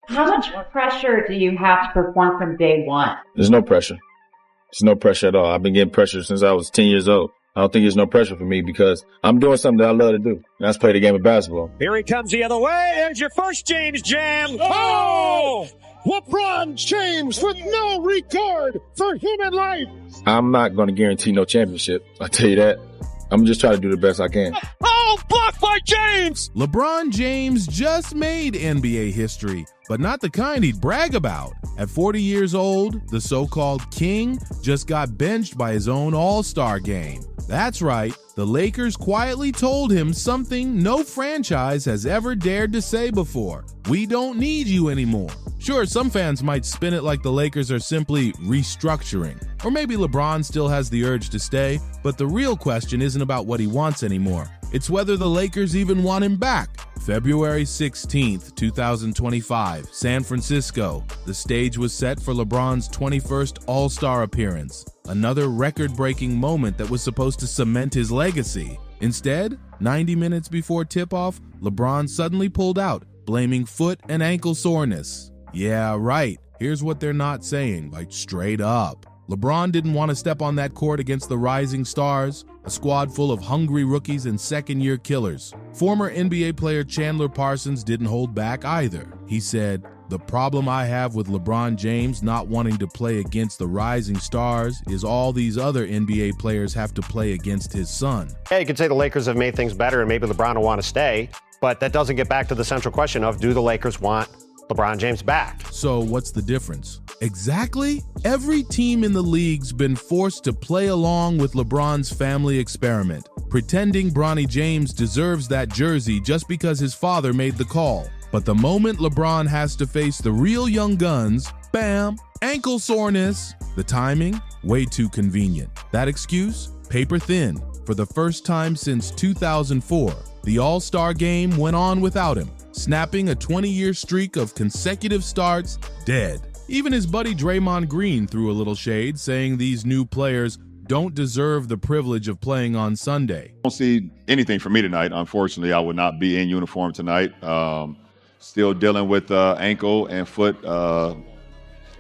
How much pressure do you have to perform from day one? There's no pressure. There's no pressure at all. I've been getting pressure since I was 10 years old. I don't think there's no pressure for me because I'm doing something that I love to do, and that's play the game of basketball. Here he comes the other way. There's your first James jam. Oh! LeBron James with no regard for human life. I'm not going to guarantee no championship. I'll tell you that. I'm just trying to do the best I can. Oh, blocked by James! LeBron James just made NBA history, but not the kind he'd brag about. At 40 years old, the so-called king just got benched by his own All-Star game. That's right, the Lakers quietly told him something no franchise has ever dared to say before. We don't need you anymore. Sure, some fans might spin it like the Lakers are simply restructuring, or maybe LeBron still has the urge to stay, but the real question isn't about what he wants anymore. It's whether the Lakers even want him back. February 16th, 2025, San Francisco. The stage was set for LeBron's 21st All-Star appearance. Another record-breaking moment that was supposed to cement his legacy. Instead, 90 minutes before tip-off, LeBron suddenly pulled out, blaming foot and ankle soreness. Yeah, right. Here's what they're not saying, like straight up. LeBron didn't want to step on that court against the rising stars, a squad full of hungry rookies and second-year killers. Former NBA player Chandler Parsons didn't hold back either. He said, "The problem I have with LeBron James not wanting to play against the rising stars is all these other NBA players have to play against his son." Yeah, you could say the Lakers have made things better and maybe LeBron will want to stay, but that doesn't get back to the central question of, do the Lakers want LeBron James back? So what's the difference? Exactly. Every team in the league's been forced to play along with LeBron's family experiment, pretending Bronny James deserves that jersey just because his father made the call. But the moment LeBron has to face the real young guns, bam, ankle soreness. The timing, way too convenient. That excuse, paper thin. For the first time since 2004, the All-Star game went on without him, snapping a 20-year streak of consecutive starts dead. Even his buddy Draymond Green threw a little shade, saying these new players don't deserve the privilege of playing on Sunday. I don't see anything for me tonight. Unfortunately, I will not be in uniform tonight. Still dealing with ankle and foot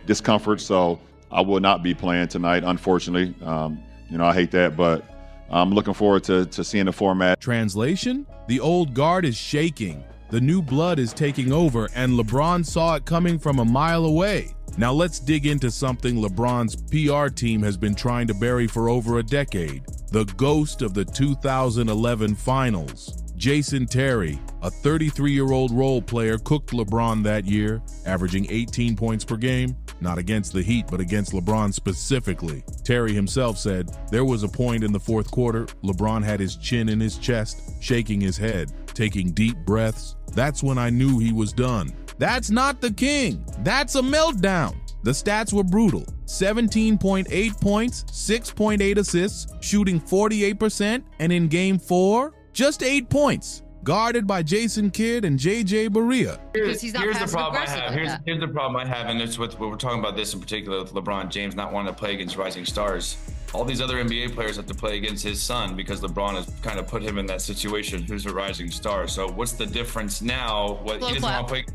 discomfort, so I will not be playing tonight, unfortunately. I hate that, but I'm looking forward to seeing the format. Translation? The old guard is shaking. The new blood is taking over, and LeBron saw it coming from a mile away. Now let's dig into something LeBron's PR team has been trying to bury for over a decade. The ghost of the 2011 finals. Jason Terry, a 33-year-old role player, cooked LeBron that year, averaging 18 points per game. Not against the Heat, but against LeBron specifically. Terry himself said, "There was a point in the fourth quarter, LeBron had his chin in his chest, shaking his head, taking deep breaths. That's when I knew he was done." That's not the king. That's a meltdown. The stats were brutal. 17.8 points, 6.8 assists, shooting 48%, and in game 4, just 8 points. Guarded by Jason Kidd and J.J. Barea. Here's the problem I have. Here's the problem I have, and it's what we're talking about this in particular with LeBron James not wanting to play against rising stars. All these other NBA players have to play against his son because LeBron has kind of put him in that situation. Who's a rising star? So what's the difference now? What he doesn't want to play.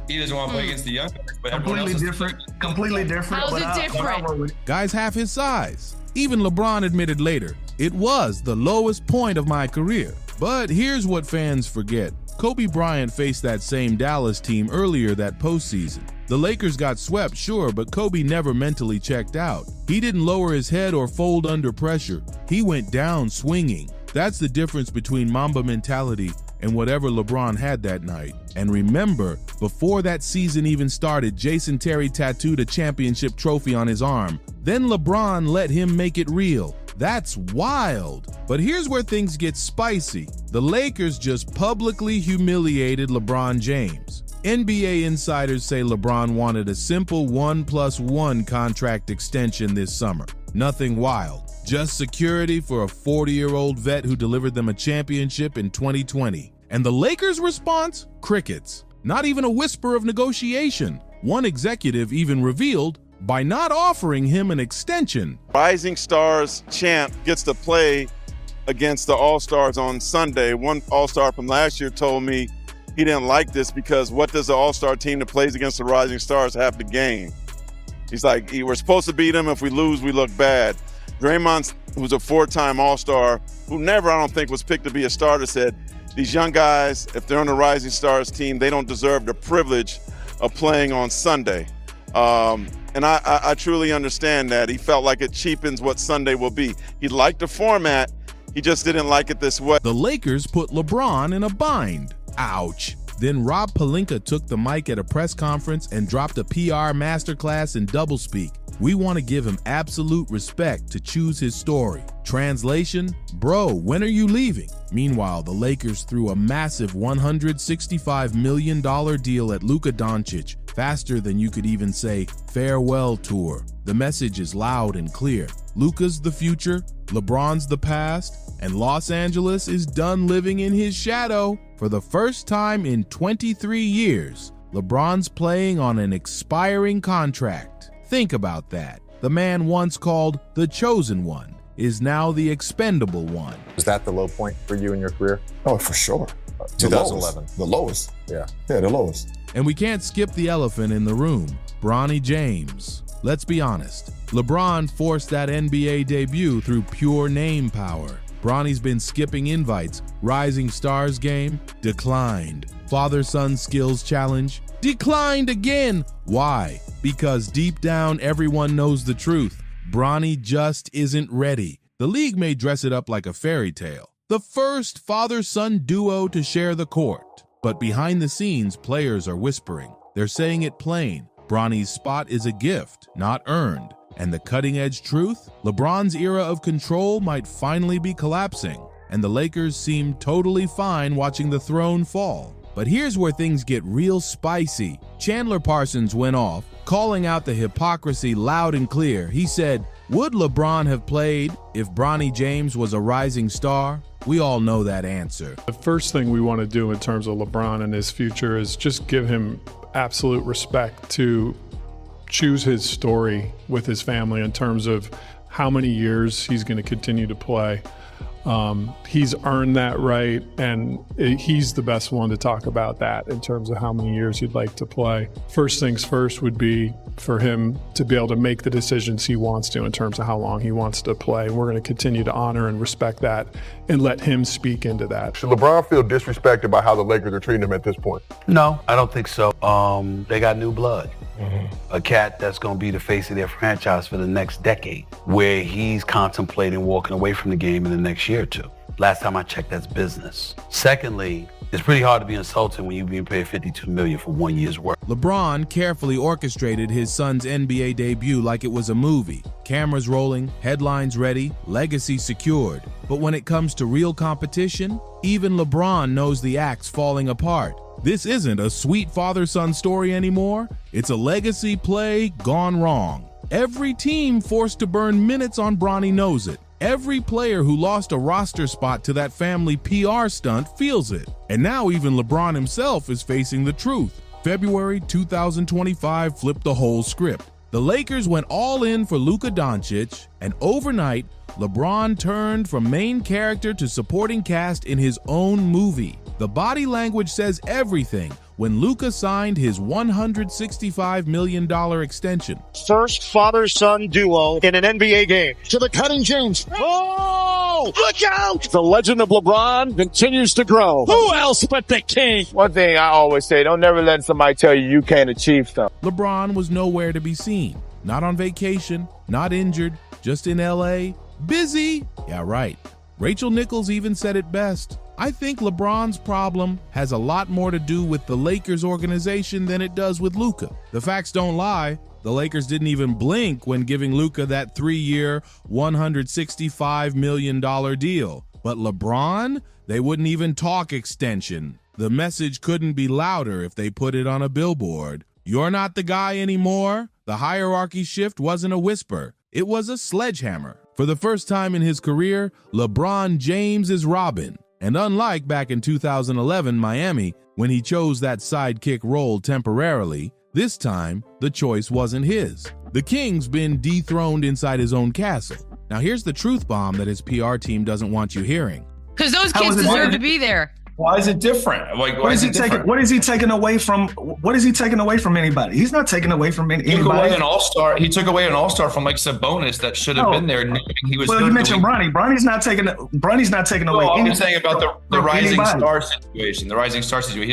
He doesn't want to play against the young guys, but completely different. Completely different. How's it different? Guys half his size. Even LeBron admitted later, "It was the lowest point of my career." But here's what fans forget. Kobe Bryant faced that same Dallas team earlier that postseason. The Lakers got swept, sure, but Kobe never mentally checked out. He didn't lower his head or fold under pressure. He went down swinging. That's the difference between Mamba mentality and whatever LeBron had that night. And remember, before that season even started, Jason Terry tattooed a championship trophy on his arm. Then LeBron let him make it real. That's wild. But here's where things get spicy. The Lakers just publicly humiliated LeBron James. NBA insiders say LeBron wanted a simple 1+1 contract extension this summer. Nothing wild. Just security for a 40-year-old vet who delivered them a championship in 2020. And the Lakers' response? Crickets. Not even a whisper of negotiation. One executive even revealed, by not offering him an extension. Rising Stars champ gets to play against the All-Stars on Sunday. One All-Star from last year told me he didn't like this because what does the all-star team that plays against the Rising Stars have to gain? He's like, we're supposed to beat them. If we lose, we look bad. Draymond, who's a four-time all-star, who never, I don't think, was picked to be a starter, said, these young guys, if they're on the Rising Stars team, they don't deserve the privilege of playing on Sunday. And I truly understand that. He felt like it cheapens what Sunday will be. He liked the format. He just didn't like it this way. The Lakers put LeBron in a bind. Ouch. Then Rob Pelinka took the mic at a press conference and dropped a PR masterclass in doublespeak. We want to give him absolute respect to choose his story. Translation, bro, when are you leaving? Meanwhile, the Lakers threw a massive $165 million deal at Luka Dončić, faster than you could even say farewell tour. The message is loud and clear. Luka's the future, LeBron's the past, and Los Angeles is done living in his shadow. For the first time in 23 years, LeBron's playing on an expiring contract. Think about that. The man once called the chosen one is now the expendable one. Was that the low point for you in your career? Oh, for sure. 2011. The lowest. Yeah, the lowest. And we can't skip the elephant in the room, Bronny James. Let's be honest, LeBron forced that NBA debut through pure name power. Bronny's been skipping invites, Rising Stars game, declined. Father-son skills challenge, declined again. Why? Because deep down everyone knows the truth. Bronny just isn't ready. The league may dress it up like a fairy tale. The first father-son duo to share the court. But behind the scenes, players are whispering. They're saying it plain. Bronny's spot is a gift, not earned. And the cutting-edge truth? LeBron's era of control might finally be collapsing. And the Lakers seem totally fine watching the throne fall. But here's where things get real spicy. Chandler Parsons went off, calling out the hypocrisy loud and clear. He said, would LeBron have played if Bronny James was a rising star? We all know that answer. The first thing we want to do in terms of LeBron and his future is just give him absolute respect to choose his story with his family in terms of how many years he's going to continue to play. He's earned that right, and he's the best one to talk about that in terms of how many years he'd like to play. First things first would be for him to be able to make the decisions he wants to in terms of how long he wants to play. And we're going to continue to honor and respect that and let him speak into that. Should LeBron feel disrespected by how the Lakers are treating him at this point? No, I don't think so. They got new blood. A cat that's going to be the face of their franchise for the next decade, where he's contemplating walking away from the game in the next year or two. Last time I checked, that's business. Secondly, it's pretty hard to be insulted when you're being paid $52 million for 1 year's work. LeBron carefully orchestrated his son's NBA debut like it was a movie. Cameras rolling, headlines ready, legacy secured. But when it comes to real competition, even LeBron knows the act's falling apart. This isn't a sweet father-son story anymore. It's a legacy play gone wrong. Every team forced to burn minutes on Bronny knows it. Every player who lost a roster spot to that family PR stunt feels it. And now even LeBron himself is facing the truth. February 2025 flipped the whole script. The Lakers went all in for Luka Dončić, and overnight, LeBron turned from main character to supporting cast in his own movie. The body language says everything when Luka signed his $165 million extension. First father-son duo in an NBA game. To the cutting James. Oh! Look out! The legend of LeBron continues to grow. Who else but the king? One thing I always say, don't never let somebody tell you you can't achieve stuff. LeBron was nowhere to be seen. Not on vacation, not injured, just in LA. Busy? Yeah, right. Rachel Nichols even said it best. I think LeBron's problem has a lot more to do with the Lakers organization than it does with Luka. The facts don't lie. The Lakers didn't even blink when giving Luka that 3-year, $165 million deal. But LeBron, they wouldn't even talk extension. The message couldn't be louder if they put it on a billboard. You're not the guy anymore. The hierarchy shift wasn't a whisper. It was a sledgehammer. For the first time in his career, LeBron James is Robin. And unlike back in 2011 Miami, when he chose that sidekick role temporarily, this time the choice wasn't his. The King's been dethroned inside his own castle. Now here's the truth bomb that his PR team doesn't want you hearing. Because those kids deserve to be there. Why is it different? Like, What is he taking? What is he taking away from? What is he taking away from anybody? He's not taking away from anybody. He took away an all-star. He took away an all-star from like Sabonis that should have been there. Knowing he was. Well, you mentioned Bronny. Bronny's not taking away. I'm saying about the rising star situation. The rising star situation.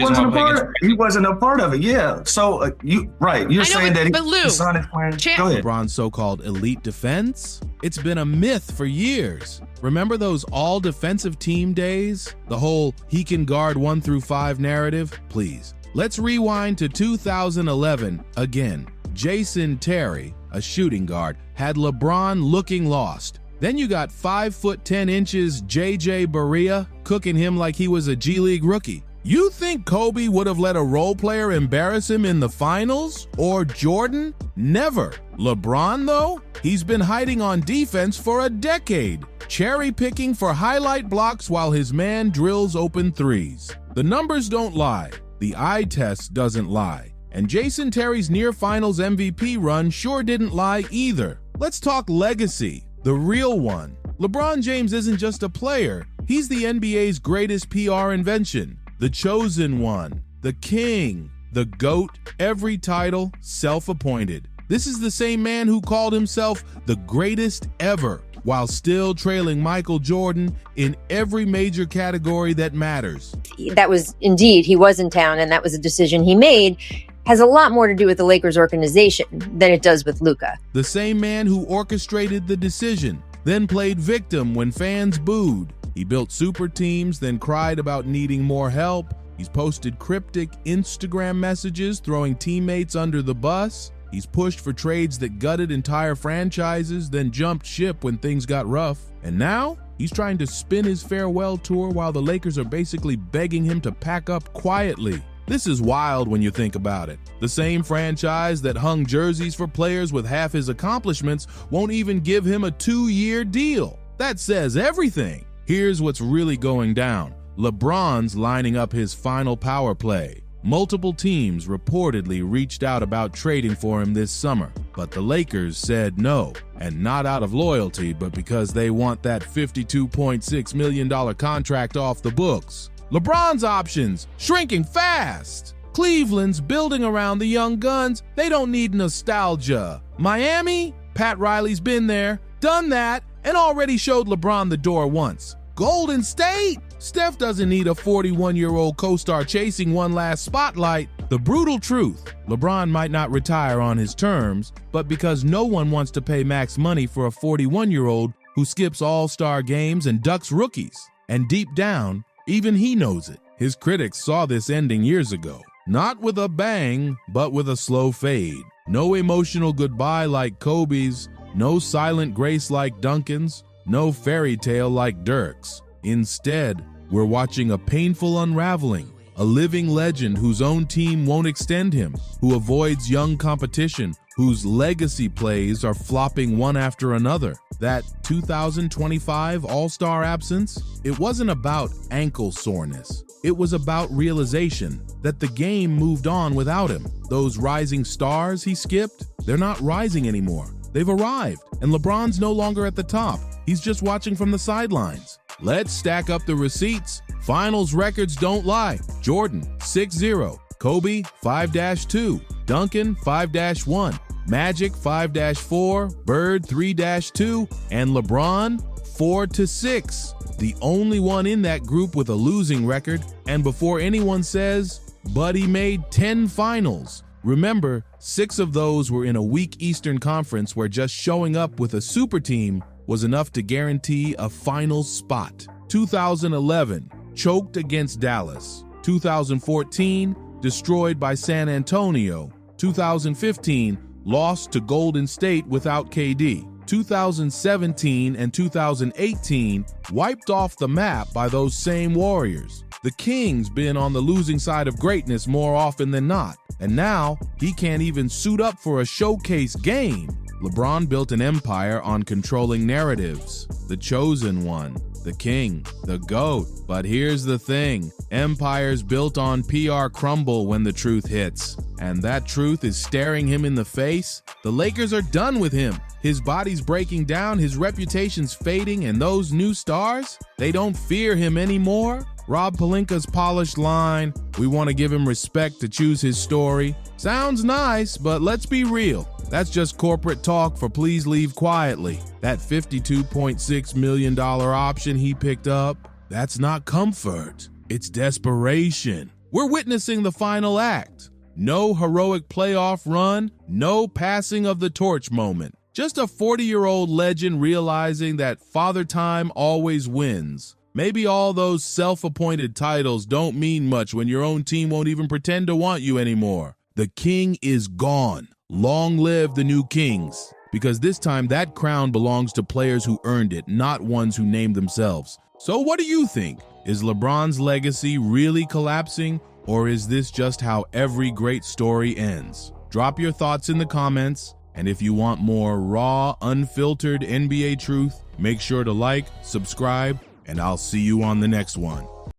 He wasn't a part of it. Yeah. So you're saying that his son is playing. Go ahead. LeBron's so-called elite defense. It's been a myth for years. Remember those all-defensive team days? The whole he can guard 1 through 5 narrative? Please. Let's rewind to 2011 again. Jason Terry, a shooting guard, had LeBron looking lost. Then you got 5'10" JJ Barea cooking him like he was a G League rookie. You think Kobe would have let a role player embarrass him in the finals? Or Jordan? Never. LeBron, though? He's been hiding on defense for a decade, cherry-picking for highlight blocks while his man drills open threes. The numbers don't lie. The eye test doesn't lie. And Jason Terry's near-finals MVP run sure didn't lie either. Let's talk legacy, the real one. LeBron James isn't just a player. He's the NBA's greatest PR invention. The chosen one, the king, the GOAT, every title self-appointed. This is the same man who called himself the greatest ever, while still trailing Michael Jordan in every major category that matters. That was indeed, he was in town, and that was a decision he made. Has a lot more to do with the Lakers organization than it does with Luka. The same man who orchestrated the decision, then played victim when fans booed. He built super teams, then cried about needing more help. He's posted cryptic Instagram messages throwing teammates under the bus. He's pushed for trades that gutted entire franchises, then jumped ship when things got rough. And now, he's trying to spin his farewell tour while the Lakers are basically begging him to pack up quietly. This is wild when you think about it. The same franchise that hung jerseys for players with half his accomplishments won't even give him a 2-year deal. That says everything. Here's what's really going down. LeBron's lining up his final power play. Multiple teams reportedly reached out about trading for him this summer, but the Lakers said no, and not out of loyalty, but because they want that $52.6 million contract off the books. LeBron's options shrinking fast. Cleveland's building around the young guns. They don't need nostalgia. Miami? Pat Riley's been there, done that, and already showed LeBron the door once. Golden State? Steph doesn't need a 41-year-old co-star chasing one last spotlight. The brutal truth, LeBron might not retire on his terms, but because no one wants to pay max money for a 41-year-old who skips all-star games and ducks rookies. And deep down, even he knows it. His critics saw this ending years ago. Not with a bang, but with a slow fade. No emotional goodbye like Kobe's, no silent grace like Duncan's, no fairy tale like Dirk's. Instead, we're watching a painful unraveling, a living legend whose own team won't extend him, who avoids young competition, whose legacy plays are flopping one after another. That 2025 All-Star absence, it wasn't about ankle soreness. It was about realization that the game moved on without him. Those rising stars he skipped, they're not rising anymore. They've arrived, and LeBron's no longer at the top. He's just watching from the sidelines. Let's stack up the receipts. Finals records don't lie. Jordan, 6-0. Kobe, 5-2. Duncan, 5-1. Magic, 5-4. Bird, 3-2. And LeBron, 4-6. The only one in that group with a losing record. And before anyone says, Buddy made 10 finals. Remember, 6 of those were in a weak Eastern Conference where just showing up with a super team was enough to guarantee a finals spot. 2011, choked against Dallas. 2014, destroyed by San Antonio. 2015, lost to Golden State without KD. 2017 and 2018, wiped off the map by those same Warriors. The King's been on the losing side of greatness more often than not, and now he can't even suit up for a showcase game. LeBron built an empire on controlling narratives. The chosen one, the king, the GOAT. But here's the thing, empires built on PR crumble when the truth hits. And that truth is staring him in the face. The Lakers are done with him. His body's breaking down, his reputation's fading, and those new stars, they don't fear him anymore. Rob Pelinka's polished line, "We want to give him respect to choose his story," sounds nice, but let's be real. That's just corporate talk for please leave quietly. That $52.6 million option he picked up, that's not comfort. It's desperation. We're witnessing the final act. No heroic playoff run, no passing of the torch moment. Just a 40-year-old legend realizing that Father Time always wins. Maybe all those self-appointed titles don't mean much when your own team won't even pretend to want you anymore. The king is gone. Long live the new kings. Because this time that crown belongs to players who earned it, not ones who named themselves. So what do you think? Is LeBron's legacy really collapsing, or is this just how every great story ends? Drop your thoughts in the comments, and if you want more raw, unfiltered NBA truth, make sure to like, subscribe, and I'll see you on the next one.